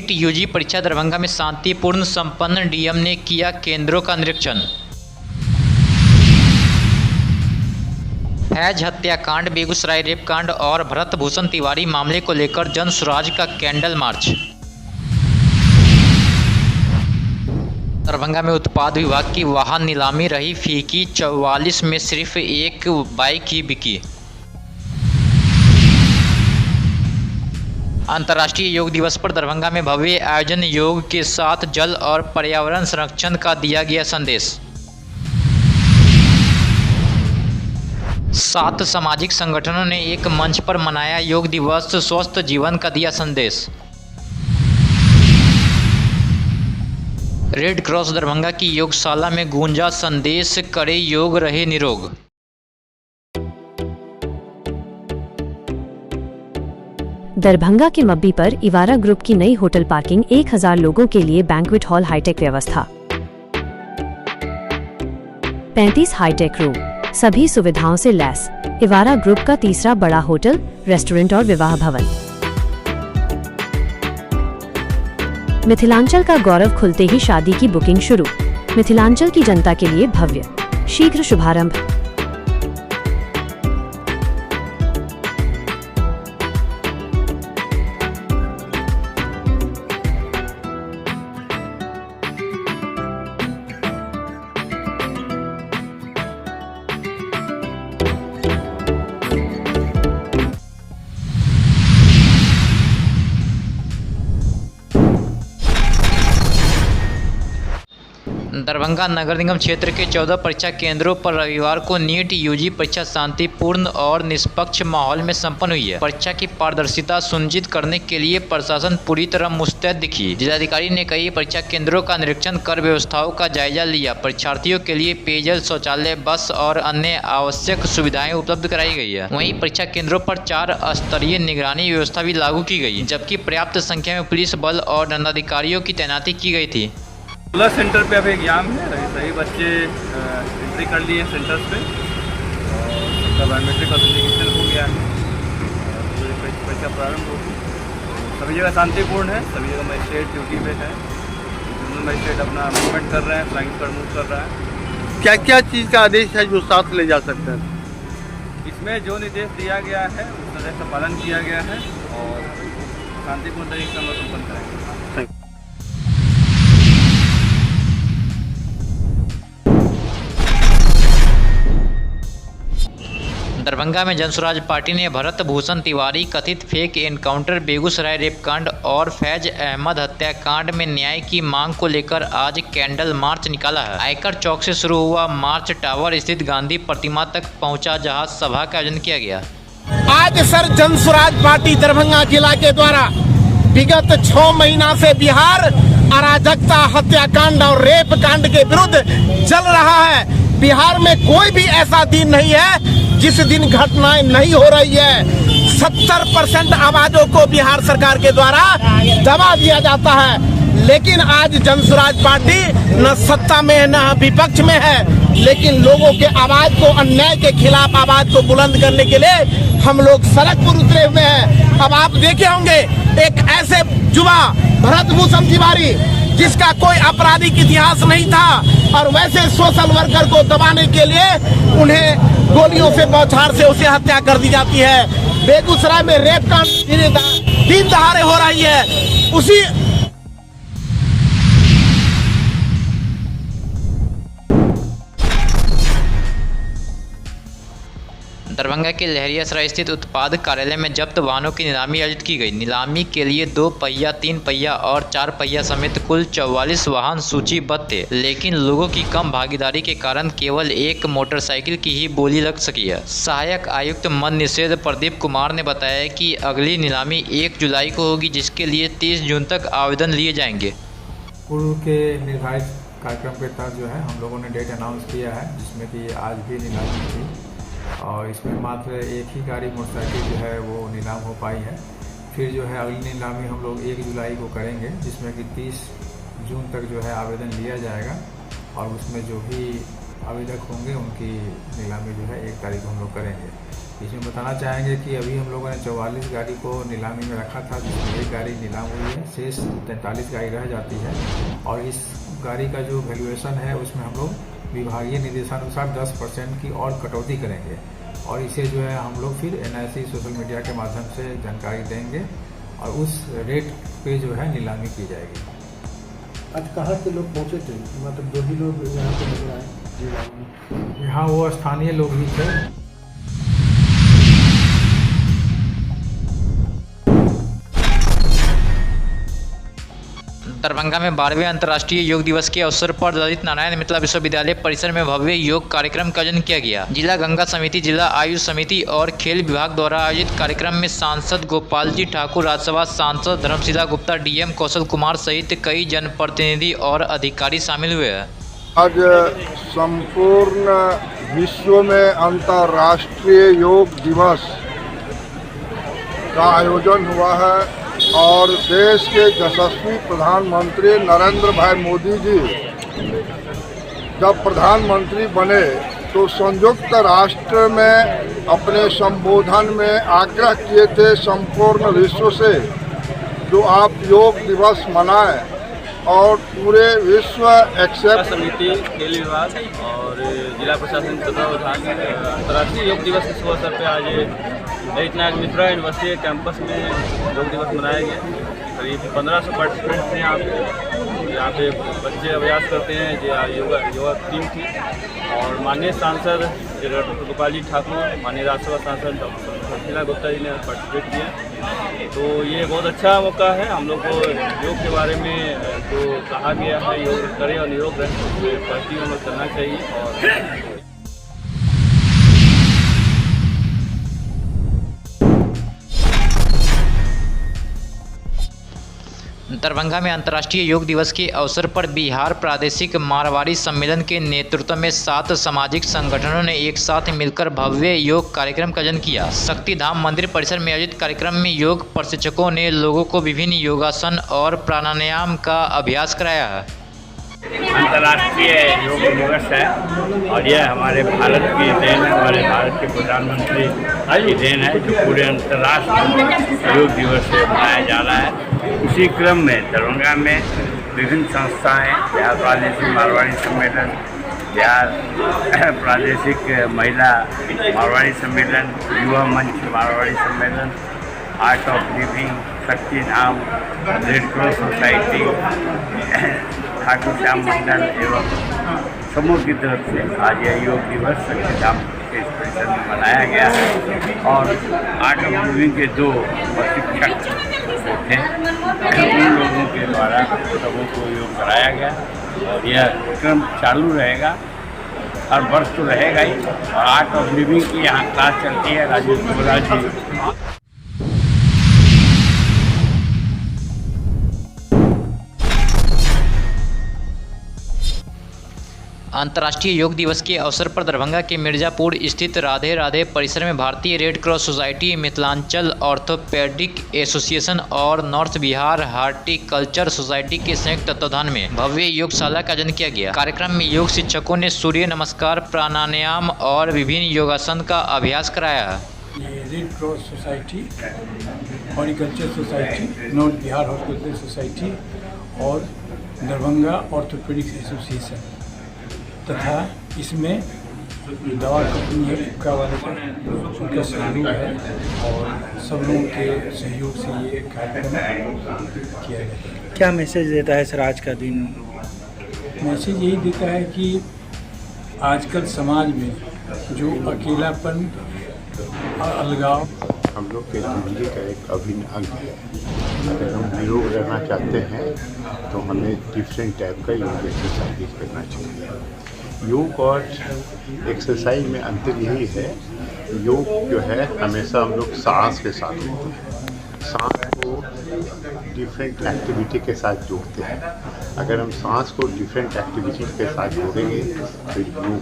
NEET UG परीक्षा दरभंगा में शांतिपूर्ण संपन्न। डीएम ने किया केंद्रों का निरीक्षण। फैज हत्याकांड, बेगूसराय रेप कांड और भरत भूषण तिवारी मामले को लेकर जन स्वराज का कैंडल मार्च। दरभंगा में उत्पाद विभाग की वाहन नीलामी रही फीकी, 44 में सिर्फ एक बाइक ही बिकी। अंतर्राष्ट्रीय योग दिवस पर दरभंगा में भव्य आयोजन, योग के साथ जल और पर्यावरण संरक्षण का दिया गया संदेश। 7 सामाजिक संगठनों ने एक मंच पर मनाया योग दिवस, स्वस्थ जीवन का दिया संदेश। रेड क्रॉस दरभंगा की योगशाला में गूंजा संदेश, करे योग रहे निरोग। दरभंगा के मब्बी पर इवारा ग्रुप की नई होटल पार्किंग, 1000 लोगों के लिए बैंक्वेट हॉल, हाईटेक व्यवस्था, 35 हाईटेक रूम, सभी सुविधाओं से लैस। इवारा ग्रुप का तीसरा बड़ा होटल, रेस्टोरेंट और विवाह भवन। मिथिलांचल का गौरव, खुलते ही शादी की बुकिंग शुरू। मिथिलांचल की जनता के लिए भव्य, शीघ्र शुभारंभ। दरभंगा नगर निगम क्षेत्र के 14 परीक्षा केंद्रों पर रविवार को नीट यूजी परीक्षा शांतिपूर्ण और निष्पक्ष माहौल में संपन्न हुई है। परीक्षा की पारदर्शिता सुनिश्चित करने के लिए प्रशासन पूरी तरह मुस्तैद दिखी। जिलाधिकारी ने कई परीक्षा केंद्रों का निरीक्षण कर व्यवस्थाओं का जायजा लिया। परीक्षार्थियों के लिए पेयजल, शौचालय, बस और अन्य आवश्यक सुविधाएं उपलब्ध कराई गई है। वहीं परीक्षा केंद्रों पर 4 स्तरीय निगरानी व्यवस्था भी लागू की गई, जबकि पर्याप्त संख्या में पुलिस बल और दंडाधिकारियों की तैनाती की गई थी। 16 सेंटर पे अभी एग्जाम है। सभी बच्चे एंट्री कर लिए हैं सेंटर्स पे और सबका बायोमेट्रिक ऑथेंटिकेशन हो गया है। परीक्षा प्रारंभ होगी। सभी जगह शांतिपूर्ण है। सभी जगह मजिस्ट्रेट ड्यूटी पे है। मजिस्ट्रेट अपना मूवमेंट कर रहे हैं, फ्लाइंग स्क्वाड मूव कर रहा है। क्या क्या चीज़ का आदेश है जो साथ ले जा सकते हैं? इसमें जो निर्देश दिया गया है उस तरह का पालन किया गया है और शांतिपूर्ण तरीके से हम लोग संपन्न करेंगे। दरभंगा में जनसुराज पार्टी ने भरत भूषण तिवारी कथित फेक एनकाउंटर, बेगूसराय रेप कांड और फैज अहमद हत्याकांड में न्याय की मांग को लेकर आज कैंडल मार्च निकाला है। आयकर चौक से शुरू हुआ मार्च टावर स्थित गांधी प्रतिमा तक पहुंचा, जहां सभा का आयोजन किया गया। आज सर जनसुराज पार्टी दरभंगा जिला के द्वारा विगत 6 महीना से बिहार अराजकता, हत्याकांड और रेप कांड के विरुद्ध चल रहा है। बिहार में कोई भी ऐसा दिन नहीं है जिस दिन घटनाएं नहीं हो रही है। 70% आवाजों को बिहार सरकार के द्वारा दबा दिया जाता है, लेकिन आज जनसुराज पार्टी न सत्ता में है न विपक्ष में है, लेकिन लोगों के आवाज को, अन्याय के खिलाफ आवाज को बुलंद करने के लिए हम लोग सड़क पर उतरे हुए हैं। अब आप देखे होंगे एक ऐसे युवा भरत भूषण तिवारी जिसका कोई आपराधिक इतिहास नहीं था और वैसे सोशल वर्कर को दबाने के लिए उन्हें गोलियों से, बौछार से उसे हत्या कर दी जाती है। बेगूसराय में रेप कांड दिन दहाड़े हो रही है। उसी दरभंगा के लहरियासराय स्थित उत्पाद कार्यालय में जब्त वाहनों की नीलामी आयोजित की गई। नीलामी के लिए 2 पहिया, 3 पहिया और 4 पहिया समेत कुल 44 वाहन सूचीबद्ध थे, लेकिन लोगों की कम भागीदारी के कारण केवल एक मोटरसाइकिल की ही बोली लग सकी है। सहायक आयुक्त मद निषेध प्रदीप कुमार ने बताया कि अगली नीलामी 1 जुलाई को होगी, जिसके लिए 30 जून तक आवेदन लिए जाएंगे। पूर्व के निर्धारित कार्यक्रम के तहत जो है हम लोगों ने डेट अनाउंस किया है, जिसमें कि आज भी नीलामी थी और इसमें मात्र एक ही गाड़ी मोटरसाइकिल जो है वो नीलाम हो पाई है। फिर जो है अगली नीलामी हम लोग 1 जुलाई को करेंगे, जिसमें कि 30 जून तक जो है आवेदन लिया जाएगा और उसमें जो भी आवेदक होंगे उनकी नीलामी जो है 1 तारीख को हम लोग करेंगे। इसमें बताना चाहेंगे कि अभी हम लोगों ने 44 गाड़ी को नीलामी में रखा था, जिसमें एक गाड़ी नीलाम हुई है, शेष 43 गाड़ी रह जाती है। और इस गाड़ी का जो वैल्यूएशन है उसमें हम लोग विभागीय निर्देशानुसार 10% की और कटौती करेंगे और इसे जो है हम लोग फिर NIC सोशल मीडिया के माध्यम से जानकारी देंगे और उस रेट पे जो है नीलामी की जाएगी। आज कहाँ के लोग पहुँचे थे, मतलब जो भी लोग यहाँ पे नजर आए? यहाँ वो स्थानीय लोग ही थे। दरभंगा में 12वें अंतर्राष्ट्रीय योग दिवस के अवसर पर ललित नारायण मिथिला विश्वविद्यालय परिसर में भव्य योग कार्यक्रम का आयोजन किया गया। जिला गंगा समिति, जिला आयुष समिति और खेल विभाग द्वारा आयोजित कार्यक्रम में सांसद गोपाल जी ठाकुर, राज्यसभा सांसद धर्मशिला गुप्ता, DM कौशल कुमार सहित कई जनप्रतिनिधि और अधिकारी शामिल हुए। आज संपूर्ण विश्व में अंतर्राष्ट्रीय योग दिवस का आयोजन हुआ है और देश के यशस्वी प्रधानमंत्री नरेंद्र भाई मोदी जी जब प्रधानमंत्री बने तो संयुक्त राष्ट्र में अपने संबोधन में आग्रह किए थे संपूर्ण विश्व से जो आप योग दिवस मनाएं और पूरे विश्व एक्सेप्ट समिति, खेल विभाग और जिला प्रशासन तत्वावधान अंतर्राष्ट्रीय योग दिवस के शुभ अवसर पर आज ललित नारायण मिथिला यूनिवर्सिटी कैंपस में योग दिवस मनाया गया। करीब 1500 पार्टिसिपेंट्स थे यहाँ पे बच्चे अभ्यास करते हैं। योगा टीम थी और माननीय सांसद डॉक्टर गोपाल जी ठाकुर, माननीय राज्यसभा सांसद डॉक्टर धर्मशिला गुप्ता जी ने पार्टिसिपेट किया। तो ये बहुत अच्छा मौका है हम लोग को योग के बारे में जो कहा गया है योग करें और निरोग रहें, उसके प्रति हम लोग करना चाहिए। और दरभंगा में अंतर्राष्ट्रीय योग दिवस के अवसर पर बिहार प्रादेशिक मारवाड़ी सम्मेलन के नेतृत्व में 7 सामाजिक संगठनों ने एक साथ मिलकर भव्य योग कार्यक्रम का आयोजन किया। शक्तिधाम मंदिर परिसर में आयोजित कार्यक्रम में योग प्रशिक्षकों ने लोगों को विभिन्न योगासन और प्राणायाम का अभ्यास कराया। अंतर्राष्ट्रीय योग दिवस है और यह हमारे भारत की देन है, हमारे भारत के प्रधानमंत्री की देन है जो पूरे अंतर्राष्ट्रीय योग दिवस से मनाया जा रहा है। उसी क्रम में दरभंगा में विभिन्न संस्थाएं, बिहार प्रादेशिक मारवाड़ी सम्मेलन, बिहार प्रादेशिक महिला मारवाड़ी सम्मेलन, युवा Manch Marwari Sammelan, art of living, Shaktidham, red cross society, Thakur Shyam Mandal एवं समूह की तरफ से आज यह योग दिवस शक्तिधाम के परिसर में मनाया गया है। और आर्ट ऑफ लिविंग के 2 प्रशिक्षक थे, उन लोगों के द्वारा सबों को योग कराया गया और यह क्रम चालू रहेगा, हर वर्ष तो रहेगा ही। और आर्ट ऑफ लिविंग की यहाँ क्लास चलती है राजेश युवराज जी। अंतर्राष्ट्रीय योग दिवस के अवसर पर दरभंगा के मिर्जापुर स्थित राधे राधे परिसर में भारतीय red cross society, Mithilanchal orthopaedic association और नॉर्थ बिहार हार्टिकल्चर सोसाइटी के संयुक्त तत्वावधान में भव्य योगशाला का आयोजन किया गया। कार्यक्रम में योग शिक्षकों ने सूर्य नमस्कार, प्राणायाम और विभिन्न योगासन का अभ्यास कराया। ये red cross society, horticulture society, north Bihar horticulture society और दरभंगा ऑर्थोपेडिक्स एसोसिएशन तथा इसमें दवा कंपनी है इक्का वाले का, उनका सहयोग है और सब लोगों के सहयोग से ये कार्यक्रम किया गया है। क्या मैसेज देता है सर आज का दिन? मैसेज यही देता है कि आजकल समाज में जो अकेलापन और अलगाव हम लोग के जिंदगी का एक अभिन्न अंग है। अगर हम निरोग रहना चाहते हैं तो हमें डिफरेंट टाइप का योग एक्सरसाइज करना चाहिए। योग और एक्सरसाइज में अंतर यही है, योग जो है हमेशा हम लोग सांस के साथ होते हैं, सांस को डिफरेंट एक्टिविटी के साथ जोड़ते हैं। अगर हम सांस को डिफरेंट एक्टिविटी के साथ जोड़ेंगे तो योग